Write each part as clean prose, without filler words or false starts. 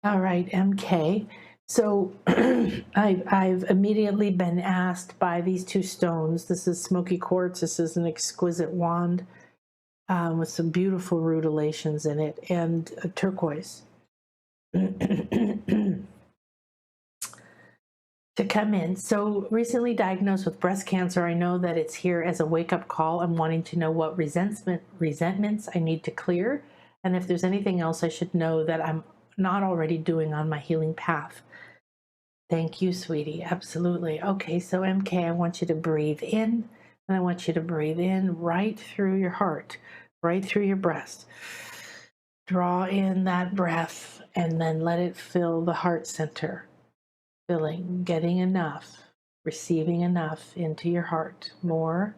All right, MK. So I've immediately been asked by these two stones. This is smoky quartz. This is an exquisite wand with some beautiful rutilations in it, and a turquoise. To come in. So recently diagnosed with breast cancer, I know that it's here as a wake-up call. I'm wanting to know what resentments I need to clear, and if there's anything else I should know that I'm not already doing on my healing path. Thank you, sweetie. Absolutely. Okay, so MK, I want you to breathe in, and I want you to breathe in right through your heart, right through your breast. Draw in that breath, and then let it fill the heart center. Filling, getting enough, receiving enough into your heart. More,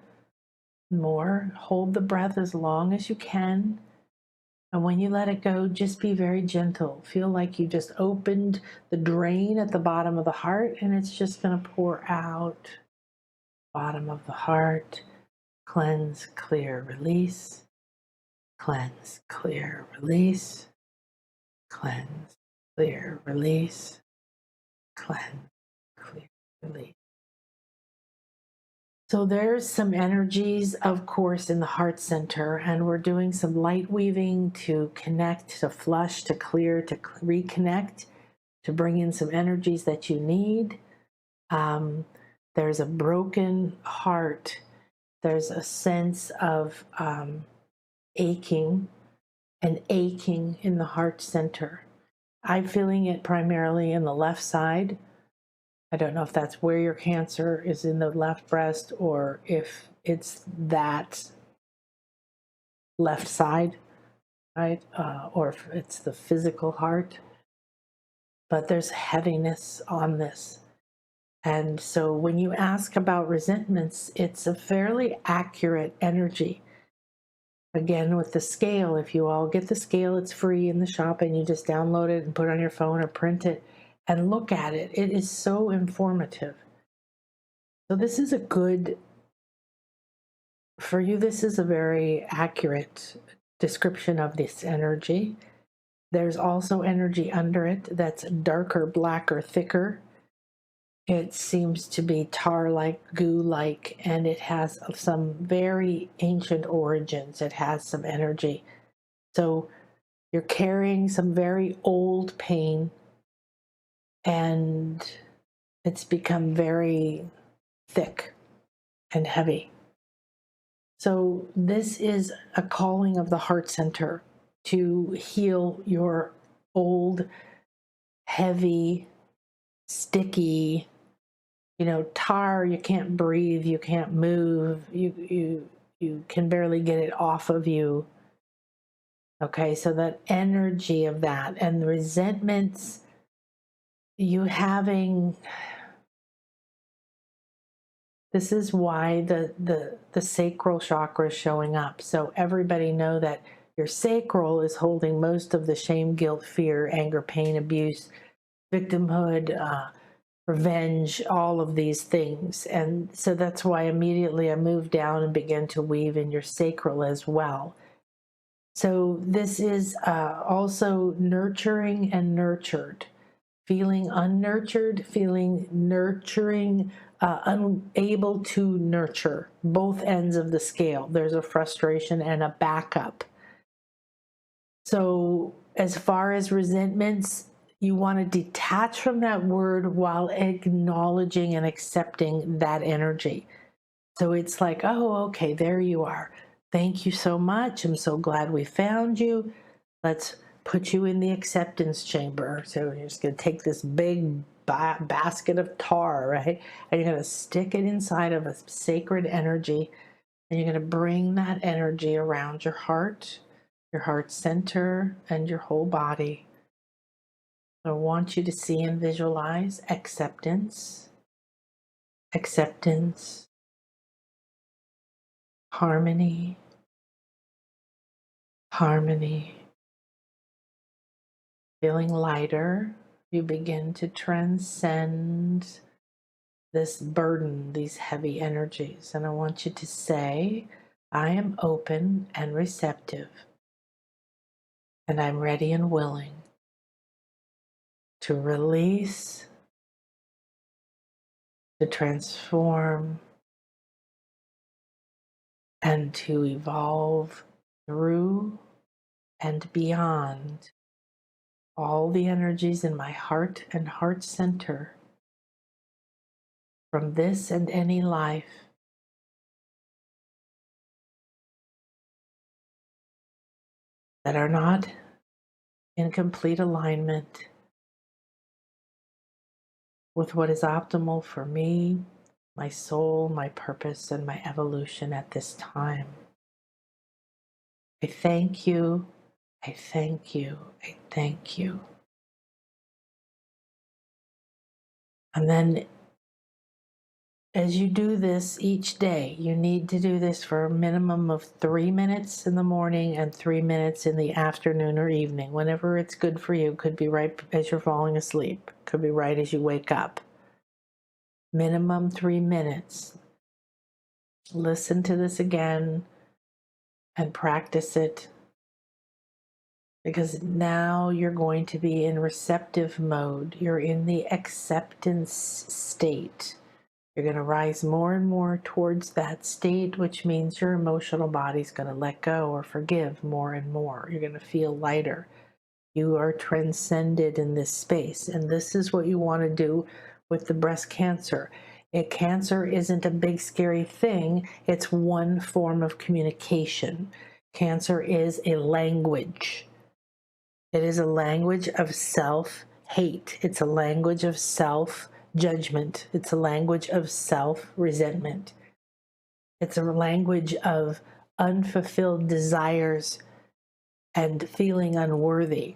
more. Hold the breath as long as you can. And when you let it go, just be very gentle. Feel like you just opened the drain at the bottom of the heart and it's just going to pour out. Bottom of the heart. Cleanse, clear, release. Cleanse, clear, release. Cleanse, clear, release. Cleanse, clear, release. So there's some energies, of course, in the heart center, and we're doing some light weaving to connect, to flush, to clear, to reconnect, to bring in some energies that you need. There's a broken heart. There's a sense of aching and aching in the heart center. I'm feeling it primarily in the left side. I don't know if that's where your cancer is, in the left breast, or if it's that left side, right? Or if it's the physical heart. But there's heaviness on this. And so when you ask about resentments, it's a fairly accurate energy. Again, with the scale, if you all get the scale, it's free in the shop and you just download it and put it on your phone or print it and look at it. It is so informative. So this is a good, for you, this is a very accurate description of this energy. There's also energy under it that's darker, blacker, thicker. It seems to be tar-like, goo-like, and it has some very ancient origins. It has some energy. So you're carrying some very old pain, and it's become very thick and heavy. So this is a calling of the heart center to heal your old, heavy, sticky, tar. You can't breathe, you can't move, you can barely get it off of you. Okay, so that energy of that and the resentments, you having, this is why the sacral chakra is showing up. So everybody know that your sacral is holding most of the shame, guilt, fear, anger, pain, abuse, victimhood, revenge, all of these things. And so that's why immediately I moved down and began to weave in your sacral as well. So this is also nurturing and nurtured. Feeling unnurtured, feeling nurturing, unable to nurture, both ends of the scale. There's a frustration and a backup. So as far as resentments, you want to detach from that word while acknowledging and accepting that energy. So it's like, oh, okay, there you are. Thank you so much. I'm so glad we found you. Let's put you in the acceptance chamber. So you're just going to take this big basket of tar, right? And you're going to stick it inside of a sacred energy. And you're going to bring that energy around your heart center, and your whole body. I want you to see and visualize acceptance, acceptance, harmony, harmony. Feeling lighter, you begin to transcend this burden, these heavy energies. And I want you to say, I am open and receptive, and I'm ready and willing to release, to transform, and to evolve through and beyond all the energies in my heart and heart center from this and any life that are not in complete alignment with what is optimal for me, my soul, my purpose, and my evolution at this time. I thank you. I thank you. I thank you. And then as you do this each day, you need to do this for a minimum of 3 minutes in the morning and 3 minutes in the afternoon or evening, whenever it's good for you. Could be right as you're falling asleep, could be right as you wake up. Minimum 3 minutes. Listen to this again and practice it, because now you're going to be in receptive mode. You're in the acceptance state. You're going to rise more and more towards that state, which means your emotional body's going to let go or forgive more and more. You're going to feel lighter. You are transcended in this space. And this is what you want to do with the breast cancer. Cancer isn't a big, scary thing. It's one form of communication. Cancer is a language. It is a language of self-hate. It's a language of self-judgment. It's a language of self-resentment. It's a language of unfulfilled desires and feeling unworthy.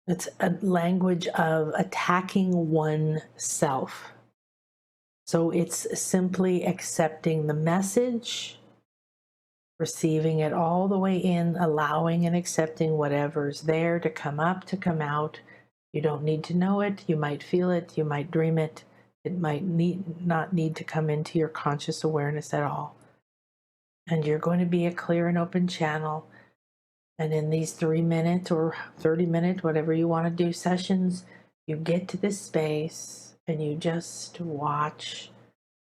It's a language of attacking oneself. So it's simply accepting the message, receiving it all the way in, allowing and accepting whatever's there to come up, to come out. You don't need to know it. You might feel it. You might dream it. It might not need to come into your conscious awareness at all. And you're going to be a clear and open channel. And in these 3 minute or 30-minute, whatever you want to do sessions, you get to this space and you just watch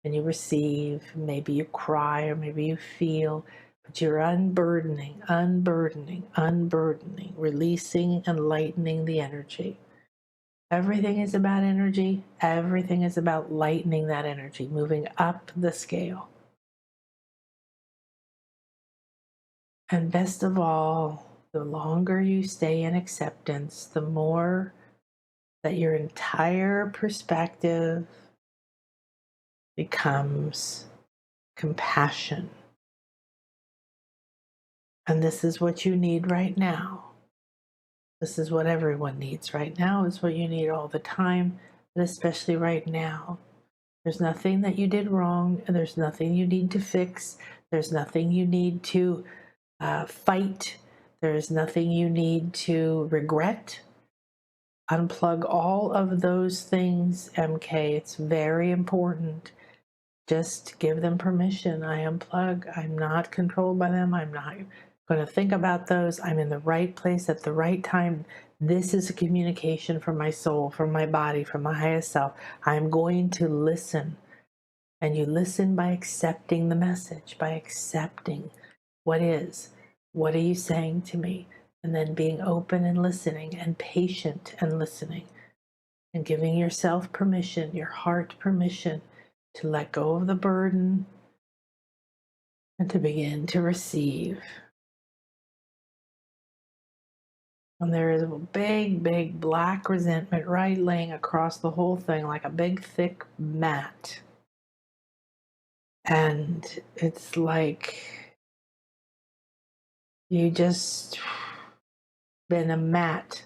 and you receive. Maybe you cry or maybe you feel, but you're unburdening, releasing and lightening the energy. Everything is about energy. Everything is about lightening that energy, moving up the scale. And best of all, the longer you stay in acceptance, the more that your entire perspective becomes compassion. And this is what you need right now. This is what everyone needs right now. It's what you need all the time, but especially right now. There's nothing that you did wrong, and there's nothing you need to fix. There's nothing you need to fight. There's nothing you need to regret. Unplug all of those things, MK. It's very important. Just give them permission. I unplug. I'm not controlled by them. I'm not going to think about those. I'm in the right place at the right time. This is a communication from my soul, from my body, from my highest self. I'm going to listen. And you listen by accepting the message, by accepting what is. What are you saying to me? And then being open and listening and patient and listening and giving yourself permission, your heart permission to let go of the burden and to begin to receive. And there is a big, big black resentment right laying across the whole thing like a big, thick mat. And it's like you just been a mat.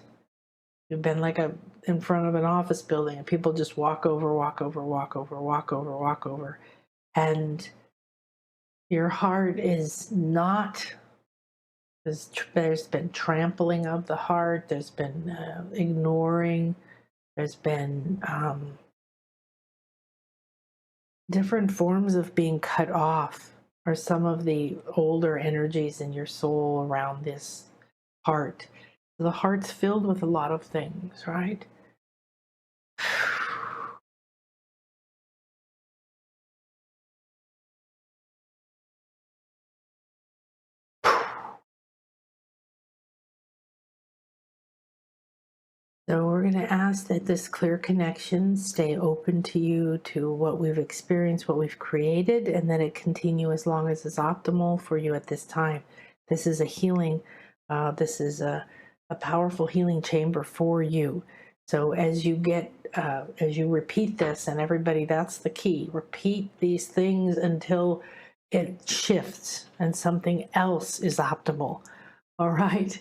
You've been like in front of an office building and people just walk over. And your heart is not, there's been trampling of the heart. There's been ignoring. There's been different forms of being cut off, or some of the older energies in your soul around this heart. The heart's filled with a lot of things, right? So we're going to ask that this clear connection stay open to you, to what we've experienced, what we've created, and that it continue as long as it's optimal for you at this time. This is a healing, this is a powerful healing chamber for you. So as you repeat this, and everybody, that's the key, repeat these things until it shifts and something else is optimal. All right.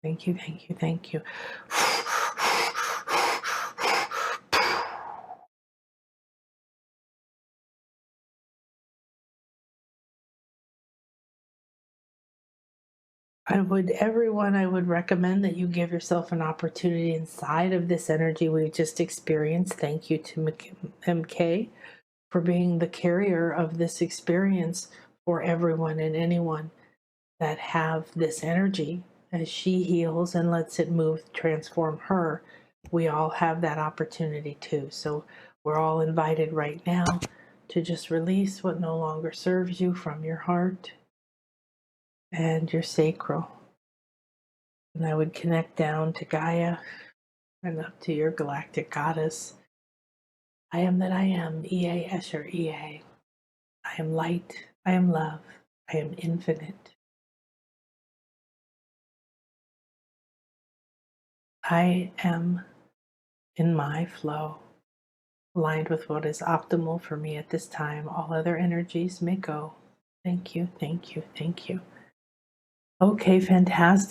Thank you, thank you, thank you. I would recommend that you give yourself an opportunity inside of this energy we've just experienced. Thank you to MK for being the carrier of this experience for everyone and anyone that have this energy. As she heals and lets it move, transform her, we all have that opportunity too. So we're all invited right now to just release what no longer serves you from your heart and your sacral. And I would connect down to Gaia and up to your galactic goddess. I am that I am, Ea Escher Ea. I am light, I am love, I am infinite. I am in my flow, aligned with what is optimal for me at this time. All other energies may go. Thank you, thank you, thank you. Okay, fantastic.